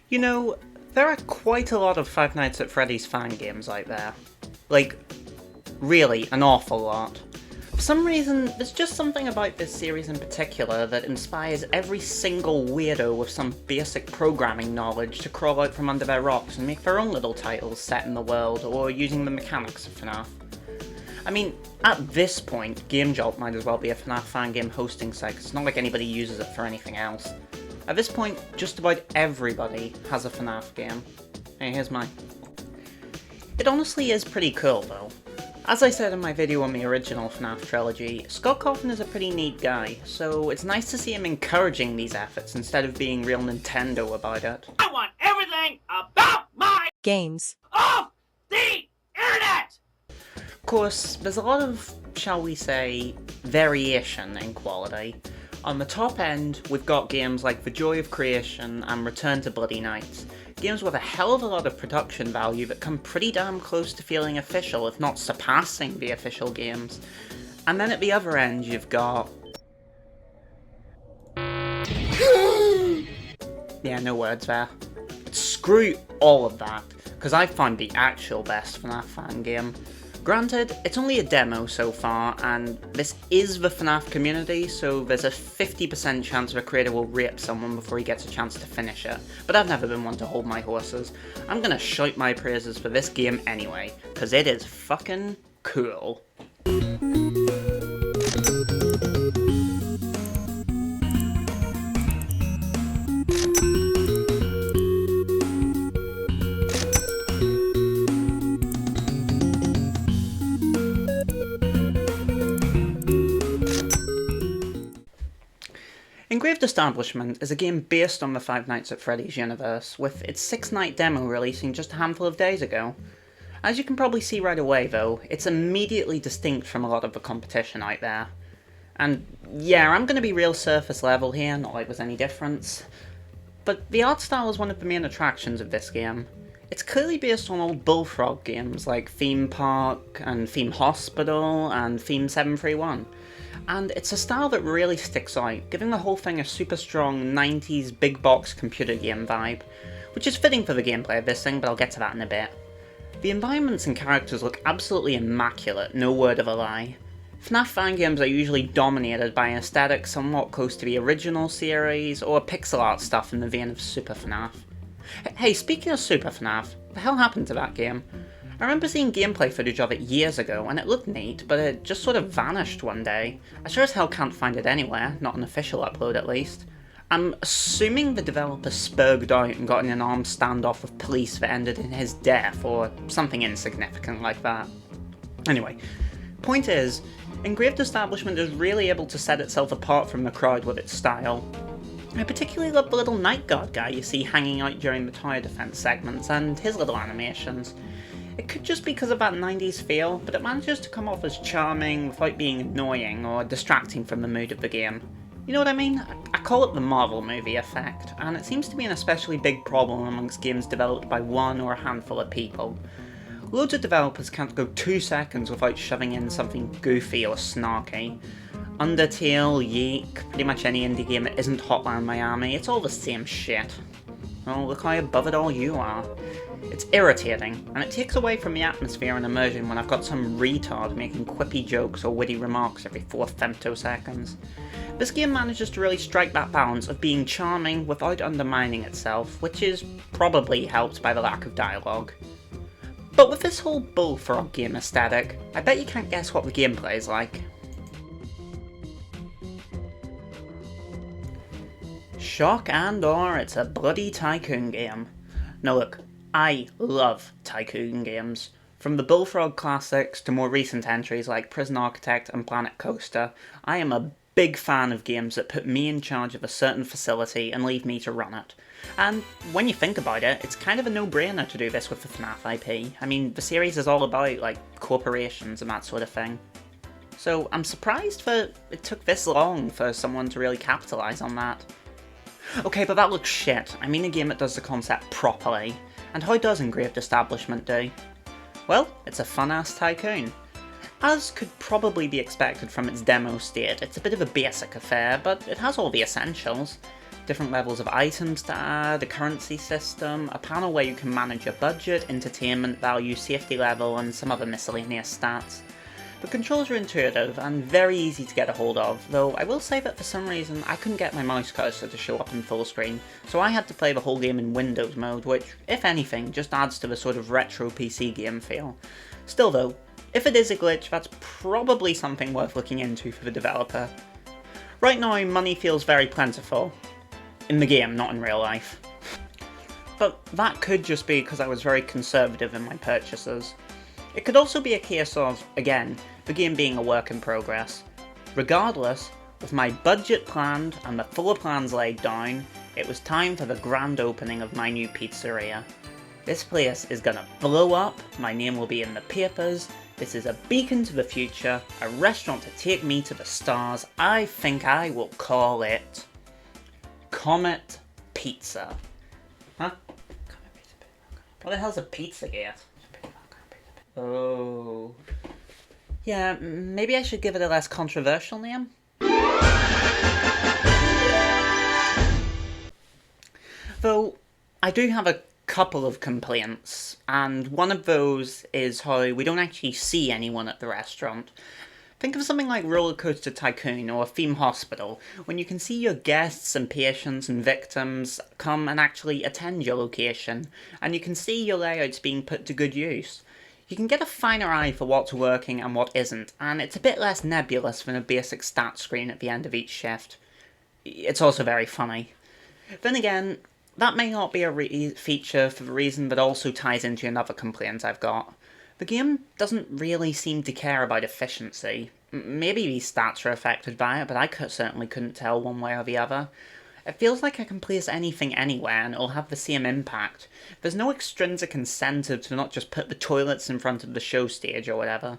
You know, there are quite a lot of Five Nights at Freddy's fan games out there. Like, really, an awful lot. For some reason, there's just something about this series in particular that inspires every single weirdo with some basic programming knowledge to crawl out from under their rocks and make their own little titles set in the world or using the mechanics of Fnaf. I mean, at this point, GameJolt might as well be a Fnaf fan game hosting site, 'cause it's not like anybody uses it for anything else. At this point, just about everybody has a Fnaf game. Hey, here's mine. It honestly is pretty cool though. As I said in my video on the original Fnaf trilogy, Scott Cawthon is a pretty neat guy, so it's nice to see him encouraging these efforts instead of being real Nintendo about it. I want everything about my games off the internet! Of course, there's a lot of, shall we say, variation in quality. On the top end, we've got games like The Joy of Creation and Return to Bloody Nights, games with a hell of a lot of production value that come pretty damn close to feeling official, if not surpassing the official games. And then at the other end, you've got... yeah, no words there. Screw all of that, because I found the actual best FNAF fan game. Granted, it's only a demo so far, and this is the FNAF community, so there's a 50% chance the creator will rape someone before he gets a chance to finish it, but I've never been one to hold my horses. I'm gonna shout my praises for this game anyway, cause it is fucking cool. Engraved Establishment is a game based on the Five Nights at Freddy's universe, with its 6-night demo releasing just a handful of days ago. As you can probably see right away though, it's immediately distinct from a lot of the competition out there. And yeah, I'm going to be real surface level here, not like there's any difference. But the art style is one of the main attractions of this game. It's clearly based on old Bullfrog games like Theme Park and Theme Hospital and Theme 731. And it's a style that really sticks out, giving the whole thing a super strong 90s big box computer game vibe, which is fitting for the gameplay of this thing, but I'll get to that in a bit. The environments and characters look absolutely immaculate, no word of a lie. FNAF fan games are usually dominated by an aesthetic somewhat close to the original series, or pixel art stuff in the vein of Super FNAF. Hey, speaking of Super FNAF, what the hell happened to that game? I remember seeing gameplay footage of it years ago, and it looked neat, but it just sort of vanished one day. I sure as hell can't find it anywhere, not an official upload at least. I'm assuming the developer spurged out and got in an armed standoff with police that ended in his death, or something insignificant like that. Anyway, point is, Engraved Establishment is really able to set itself apart from the crowd with its style. I particularly love the little night guard guy you see hanging out during the tower defense segments, and his little animations. It could just be because of that 90s feel, but it manages to come off as charming without being annoying or distracting from the mood of the game. You know what I mean? I call it the Marvel movie effect, and it seems to be an especially big problem amongst games developed by one or a handful of people. Loads of developers can't go 2 seconds without shoving in something goofy or snarky. Undertale, Yeek, pretty much any indie game that isn't Hotline Miami, it's all the same shit. Oh, look how above it all you are. It's irritating, and it takes away from the atmosphere and immersion when I've got some retard making quippy jokes or witty remarks every 4 femtoseconds. This game manages to really strike that balance of being charming without undermining itself, which is probably helped by the lack of dialogue. But with this whole Bullfrog game aesthetic, I bet you can't guess what the gameplay is like. Shock and awe, it's a bloody tycoon game. Now look, I love tycoon games. From the Bullfrog classics to more recent entries like Prison Architect and Planet Coaster, I am a big fan of games that put me in charge of a certain facility and leave me to run it. And when you think about it, it's kind of a no-brainer to do this with the FNAF IP. I mean, the series is all about, like, corporations and that sort of thing. So I'm surprised that it took this long for someone to really capitalise on that. Okay, but that looks shit. I mean a game that does the concept properly. And how does Engraved Establishment do? Well, it's a fun-ass tycoon. As could probably be expected from its demo state, it's a bit of a basic affair, but it has all the essentials. different levels of items to add, a currency system, a panel where you can manage your budget, entertainment value, safety level, and some other miscellaneous stats. The controls are intuitive and very easy to get a hold of, though I will say that for some reason I couldn't get my mouse cursor to show up in full screen, so I had to play the whole game in Windows mode, which, if anything, just adds to the sort of retro PC game feel. Still though, if it is a glitch, that's probably something worth looking into for the developer. Right now, money feels very plentiful. In the game, not in real life. But that could just be because I was very conservative in my purchases. It could also be a case of, again, the game being a work in progress. Regardless, with my budget planned and the floor plans laid down, it was time for the grand opening of my new pizzeria. This place is gonna blow up, my name will be in the papers, this is a beacon to the future, a restaurant to take me to the stars. I think I will call it Comet Pizza. Huh? What the hell's a Pizzagate? Oh. Yeah, maybe I should give it a less controversial name? Though, I do have a couple of complaints, and one of those is how we don't actually see anyone at the restaurant. Think of something like Roller Coaster Tycoon or Theme Hospital, when you can see your guests and patients and victims come and actually attend your location, and you can see your layouts being put to good use. You can get a finer eye for what's working and what isn't, and it's a bit less nebulous than a basic stat screen at the end of each shift. It's also very funny. Then again, that may not be a feature for the reason that also ties into another complaint I've got. The game doesn't really seem to care about efficiency. Maybe these stats are affected by it, but I certainly couldn't tell one way or the other. It feels like I can place anything anywhere and it'll have the same impact. There's no extrinsic incentive to not just put the toilets in front of the show stage or whatever.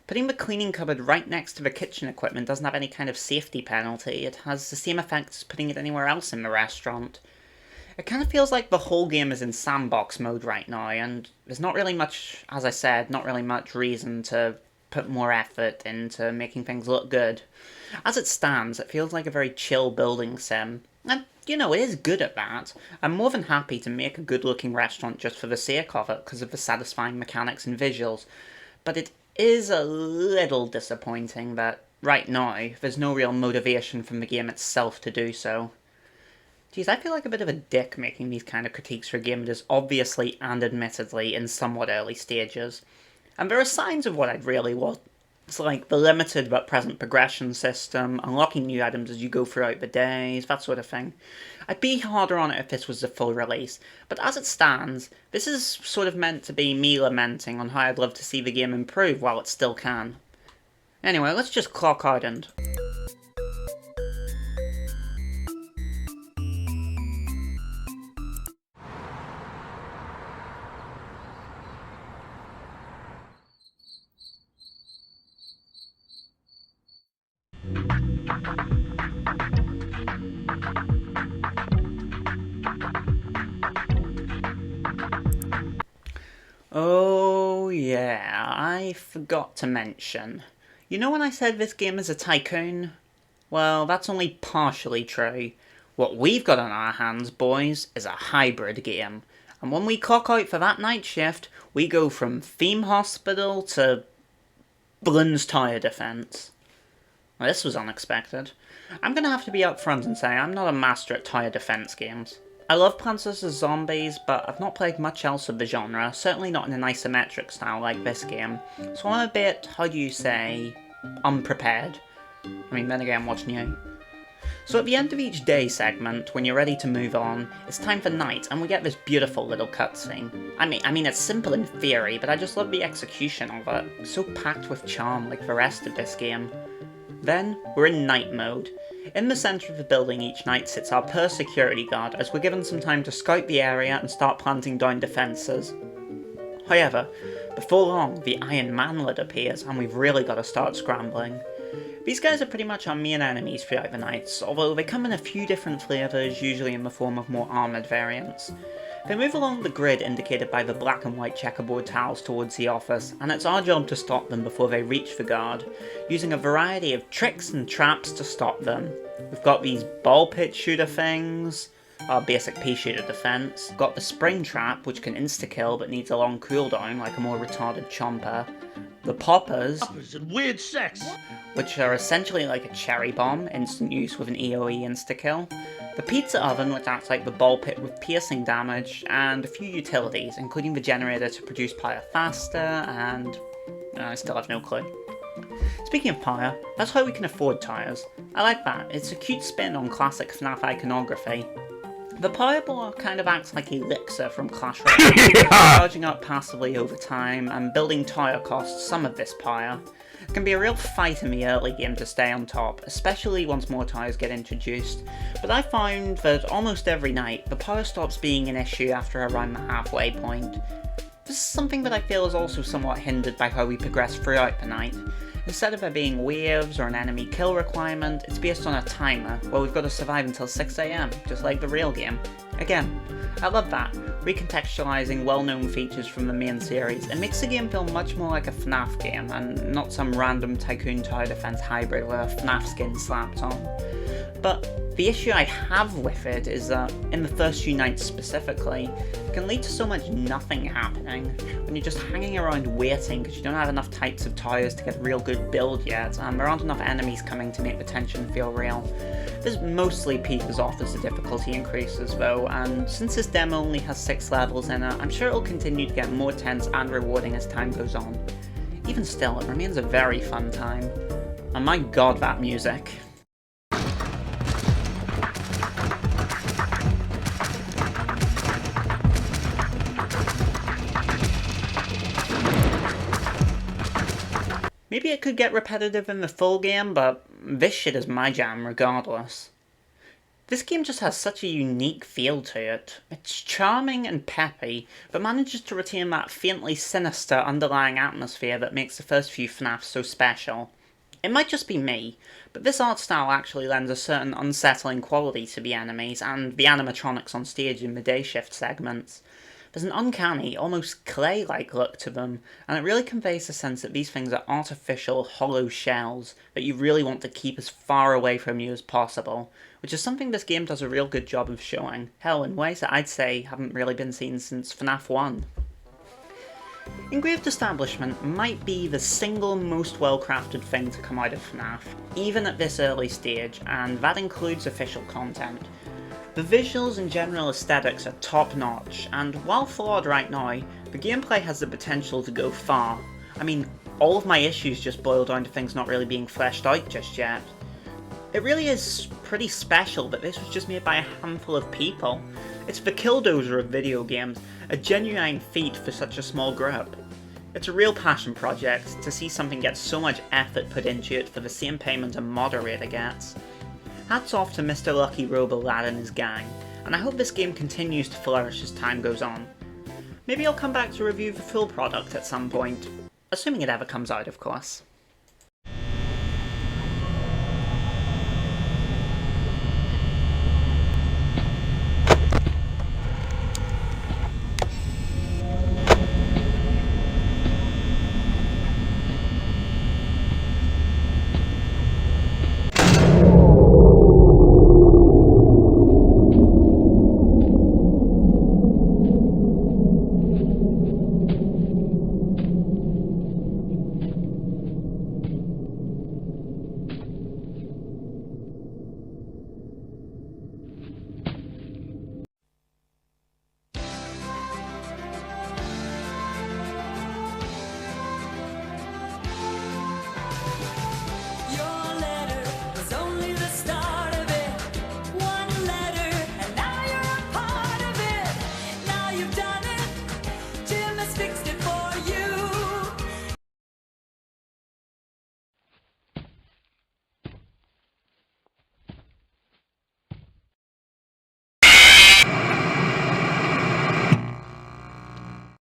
Putting the cleaning cupboard right next to the kitchen equipment doesn't have any kind of safety penalty. It has the same effect as putting it anywhere else in the restaurant. It kind of feels like the whole game is in sandbox mode right now, and there's not really much, as I said, not really much reason to put more effort into making things look good. As it stands, it feels like a very chill building sim. And, you know, it is good at that. I'm more than happy to make a good-looking restaurant just for the sake of it, because of the satisfying mechanics and visuals. But it is a little disappointing that, right now, there's no real motivation from the game itself to do so. Geez, I feel like a bit of a dick making these kind of critiques for a game that is obviously and admittedly in somewhat early stages. And there are signs of what I'd really want. It's like the limited but present progression system, unlocking new items as you go throughout the days, that sort of thing. I'd be harder on it if this was the full release, but as it stands, this is sort of meant to be me lamenting on how I'd love to see the game improve while it still can. Anyway, let's just clock out and... Oh yeah, I forgot to mention. You know when I said this game is a tycoon? Well, that's only partially true. What we've got on our hands, boys, is a hybrid game. And when we clock out for that night shift, we go from Theme Hospital to Blynn's Tower Defense. Well, this was unexpected. I'm gonna have to be upfront and say I'm not a master at tower defense games. I love Plants vs Zombies, but I've not played much else of the genre, certainly not in an isometric style like this game, so I'm a bit, how do you say, unprepared. I mean, then again, what's new? So at the end of each day segment, when you're ready to move on, it's time for night, and we get this beautiful little cutscene. I mean, it's simple in theory, but I just love the execution of it. So packed with charm like the rest of this game. Then, we're in night mode. In the centre of the building each night sits our per security guard, as we're given some time to scout the area and start planting down defences. However, before long, the Iron Manlet appears, and we've really got to start scrambling. These guys are pretty much our main enemies throughout the nights, although they come in a few different flavours, usually in the form of more armoured variants. They move along the grid indicated by the black and white checkerboard tiles towards the office, and it's our job to stop them before they reach the guard, using a variety of tricks and traps to stop them. We've got these ball pit shooter things, our basic pea shooter defense, got the spring trap which can insta-kill but needs a long cooldown like a more retarded chomper, the poppers, and weird sex, which are essentially like a cherry bomb, instant use with an EOE insta-kill, the pizza oven, which acts like the ball pit with piercing damage, and a few utilities, including the generator to produce pyre faster, and I still have no clue. Speaking of pyre, that's how we can afford tyres. I like that, it's a cute spin on classic Fnaf iconography. The pyre block kind of acts like Elixir from Clash Royale, charging up passively over time, and building tyre costs some of this pyre. It can be a real fight in the early game to stay on top, especially once more tyres get introduced, but I found that almost every night, the pyre stops being an issue after around the halfway point. This is something that I feel is also somewhat hindered by how we progress throughout the night. Instead of there being waves or an enemy kill requirement, it's based on a timer, where we've got to survive until 6 AM, just like the real game. Again, I love that, recontextualising well-known features from the main series. It makes the game feel much more like a Fnaf game, and not some random Tycoon Tower Defense hybrid with a Fnaf skin slapped on. But the issue I have with it is that, in the first few nights specifically, it can lead to so much nothing happening, when you're just hanging around waiting because you don't have enough types of tires to get a real good build yet, and there aren't enough enemies coming to make the tension feel real. This mostly peters off as the difficulty increases though, and since this demo only has 6 levels in it, I'm sure it'll continue to get more tense and rewarding as time goes on. Even still, it remains a very fun time. And my god, that music. Maybe it could get repetitive in the full game, but this shit is my jam regardless. This game just has such a unique feel to it. It's charming and peppy, but manages to retain that faintly sinister underlying atmosphere that makes the first few FNAFs so special. It might just be me, but this art style actually lends a certain unsettling quality to the enemies and the animatronics on stage in the day shift segments. There's an uncanny, almost clay-like look to them, and it really conveys the sense that these things are artificial, hollow shells that you really want to keep as far away from you as possible, which is something this game does a real good job of showing. Hell, in ways that I'd say haven't really been seen since FNAF 1. Engraved Establishment might be the single most well-crafted thing to come out of FNAF, even at this early stage, and that includes official content. The visuals and general aesthetics are top-notch, and while flawed right now, the gameplay has the potential to go far. I mean, all of my issues just boil down to things not really being fleshed out just yet. It really is pretty special that this was just made by a handful of people. It's the killdozer of video games, a genuine feat for such a small group. It's a real passion project to see something get so much effort put into it for the same payment a moderator gets. Hats off to Mr. Lucky Robo Lad and his gang, and I hope this game continues to flourish as time goes on. Maybe I'll come back to review the full product at some point, assuming it ever comes out, of course.